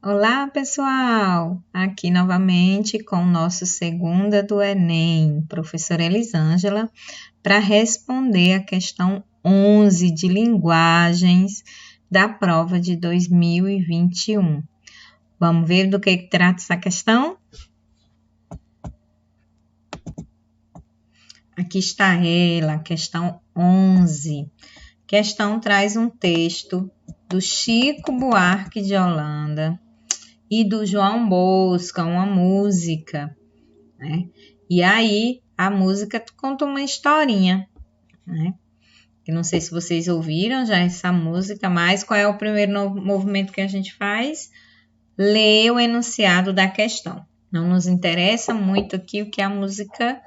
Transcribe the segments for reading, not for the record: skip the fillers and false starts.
Olá, pessoal! Aqui novamente com o nosso Segunda do Enem, professora Elisângela, para responder a questão 11 de linguagens da prova de 2021. Vamos ver do que trata essa questão? Aqui está ela, questão 11. A questão traz um texto do Chico Buarque de Holanda e do João Bosco, uma música, né? E aí, a música conta uma historinha, né? Eu não sei se vocês ouviram já essa música, mas qual é o primeiro movimento que a gente faz? Ler o enunciado da questão. Não nos interessa muito aqui o que a música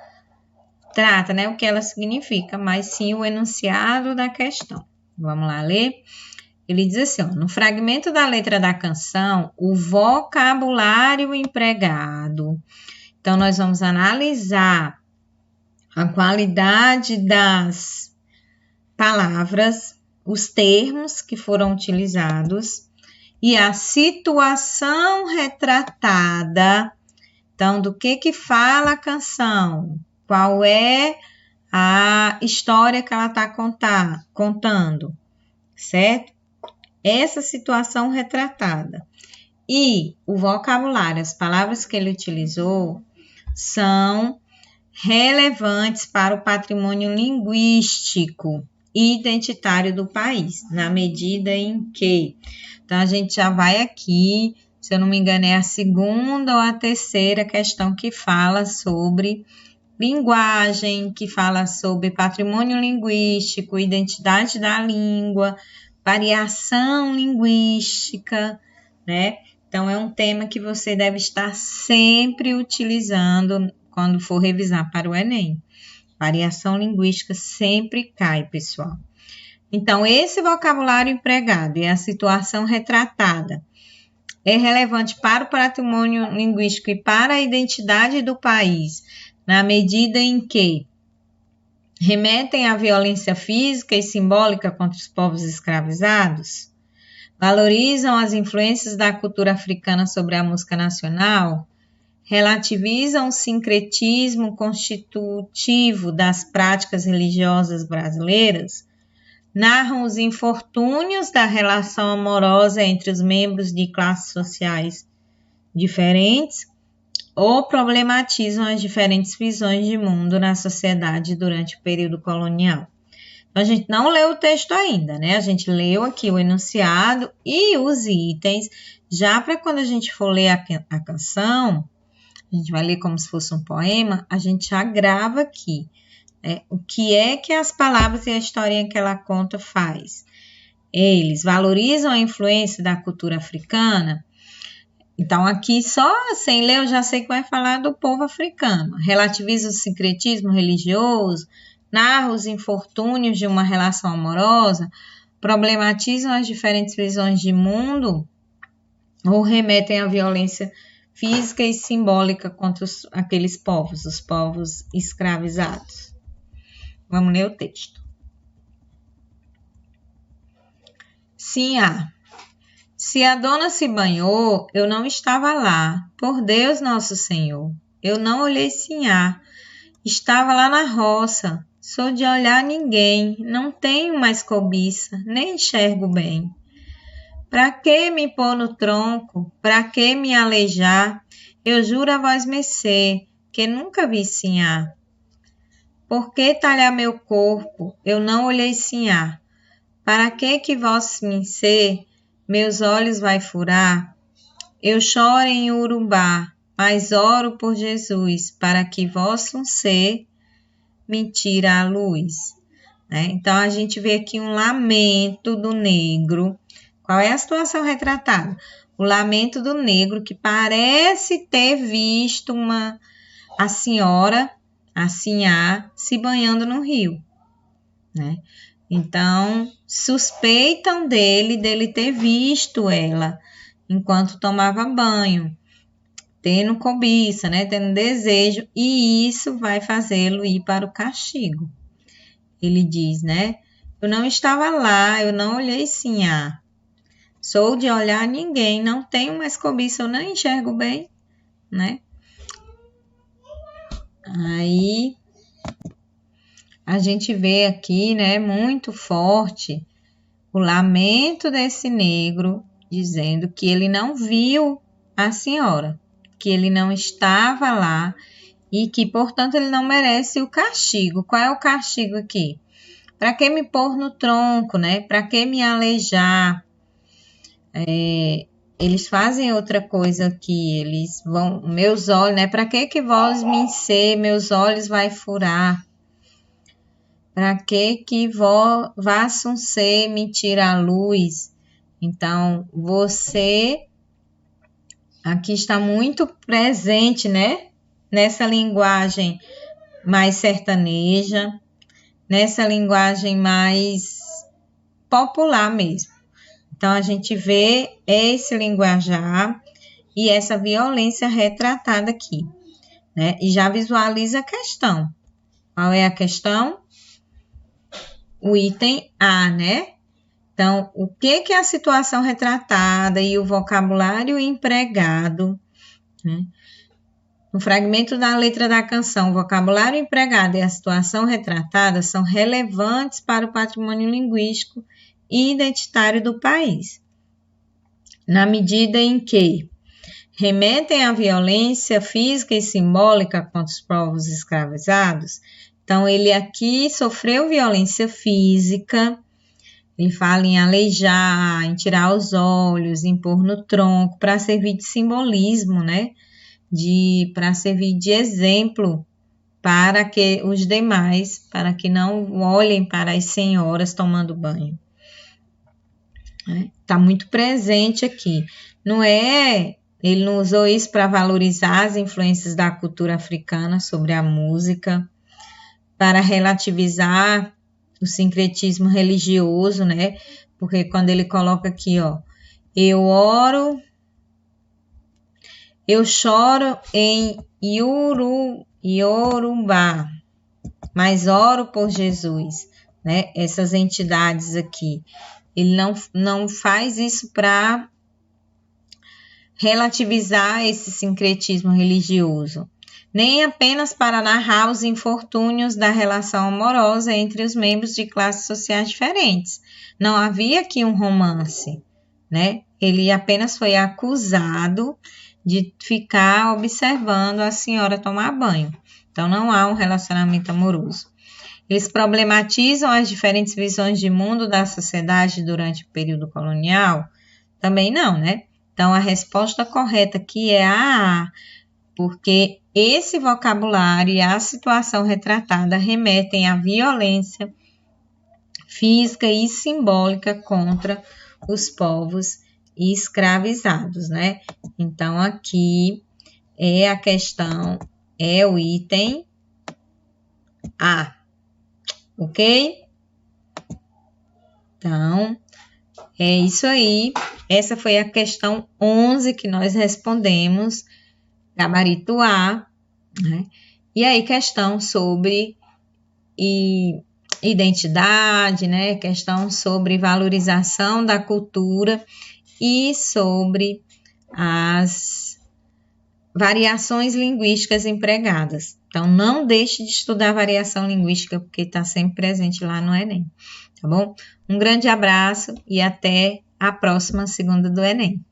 trata, né? O que ela significa, mas sim o enunciado da questão. Vamos lá ler? Ele diz assim, ó, no fragmento da letra da canção, o vocabulário empregado. Então, nós vamos analisar a qualidade das palavras, os termos que foram utilizados e a situação retratada. Então, do que fala a canção? Qual é a história que ela está contando, certo? Essa situação retratada. E o vocabulário, as palavras que ele utilizou, são relevantes para o patrimônio linguístico e identitário do país, na medida em que. Então, a gente já vai aqui, se eu não me engano, é a segunda ou a terceira questão que fala sobre linguagem, que fala sobre patrimônio linguístico, identidade da língua, variação linguística, né? Então, é um tema que você deve estar sempre utilizando quando for revisar para o Enem. Variação linguística sempre cai, pessoal. Então, esse vocabulário empregado e a situação retratada é relevante para o patrimônio linguístico e para a identidade do país, na medida em que remetem à violência física e simbólica contra os povos escravizados, valorizam as influências da cultura africana sobre a música nacional, relativizam o sincretismo constitutivo das práticas religiosas brasileiras, narram os infortúnios da relação amorosa entre os membros de classes sociais diferentes, ou problematizam as diferentes visões de mundo na sociedade durante o período colonial. Então, a gente não leu o texto ainda, né? A gente leu aqui o enunciado e os itens, já para quando a gente for ler a canção, a gente vai ler como se fosse um poema, a gente já grava aqui, né? O que é que as palavras e a historinha que ela conta faz? Eles valorizam a influência da cultura africana. Então, aqui só sem ler, eu já sei que vai falar do povo africano. Relativiza o sincretismo religioso, narra os infortúnios de uma relação amorosa, problematizam as diferentes visões de mundo ou remetem à violência física e simbólica contra aqueles povos, os povos escravizados. Vamos ler o texto. Sim, se a dona se banhou, eu não estava lá. Por Deus, nosso Senhor. Eu não olhei Sinhá. Estava lá na roça. Sou de olhar ninguém. Não tenho mais cobiça, nem enxergo bem. Pra que me pôr no tronco? Pra que me aleijar? Eu juro a vós mercê, que nunca vi Sinhá. Por que talhar meu corpo? Eu não olhei Sinhá. Para que vós mercê meus olhos vai furar? Eu choro em Urubá, mas oro por Jesus, para que vosso ser me tire a luz. Né? Então, a gente vê aqui um lamento do negro. Qual é a situação retratada? O lamento do negro que parece ter visto a senhora, a Sinhá, se banhando no rio. Né? Então, suspeitam dele ter visto ela enquanto tomava banho, tendo cobiça, né? Tendo desejo, e isso vai fazê-lo ir para o castigo. Ele diz, né? Eu não estava lá, eu não olhei Sinhá. Sou de olhar ninguém, não tenho mais cobiça, eu nem enxergo bem, né? Aí a gente vê aqui, né, muito forte o lamento desse negro dizendo que ele não viu a senhora, que ele não estava lá e que, portanto, ele não merece o castigo. Qual é o castigo aqui? Para que me pôr no tronco, né? Para que me aleijar? Eles fazem outra coisa aqui, eles vão, meus olhos, né? Para que vós me encer, meus olhos vai furar? Para que vossam ser me tira a luz? Então, você aqui está muito presente, né? Nessa linguagem mais sertaneja, nessa linguagem mais popular mesmo. Então, a gente vê esse linguajar e essa violência retratada aqui, né? E já visualiza a questão. Qual é a questão? O item A, né? Então, o que é a situação retratada e o vocabulário empregado, né? No fragmento da letra da canção, o vocabulário empregado e a situação retratada são relevantes para o patrimônio linguístico e identitário do país, na medida em que remetem à violência física e simbólica contra os povos escravizados. Então, ele aqui sofreu violência física, ele fala em aleijar, em tirar os olhos, em pôr no tronco, para servir de simbolismo, né? Para servir de exemplo para que os demais, para que não olhem para as senhoras tomando banho. Está muito presente aqui. Ele não usou isso para valorizar as influências da cultura africana sobre a música, para relativizar o sincretismo religioso, né? Porque quando ele coloca aqui, ó, eu choro em Yorubá, mas oro por Jesus, né? Essas entidades aqui. Ele não faz isso para relativizar esse sincretismo religioso, nem apenas para narrar os infortúnios da relação amorosa entre os membros de classes sociais diferentes. Não havia aqui um romance, né? Ele apenas foi acusado de ficar observando a senhora tomar banho. Então, não há um relacionamento amoroso. Eles problematizam as diferentes visões de mundo da sociedade durante o período colonial? Também não, né? Então, a resposta correta aqui é A, porque esse vocabulário e a situação retratada remetem à violência física e simbólica contra os povos escravizados, né? Então, aqui é a questão, é o item A, ok? Então, é isso aí. Essa foi a questão 11 que nós respondemos, gabarito A, né? E aí, questão sobre identidade, né? Questão sobre valorização da cultura e sobre as variações linguísticas empregadas. Então, não deixe de estudar variação linguística, porque está sempre presente lá no Enem, tá bom? Um grande abraço e até a próxima segunda do Enem.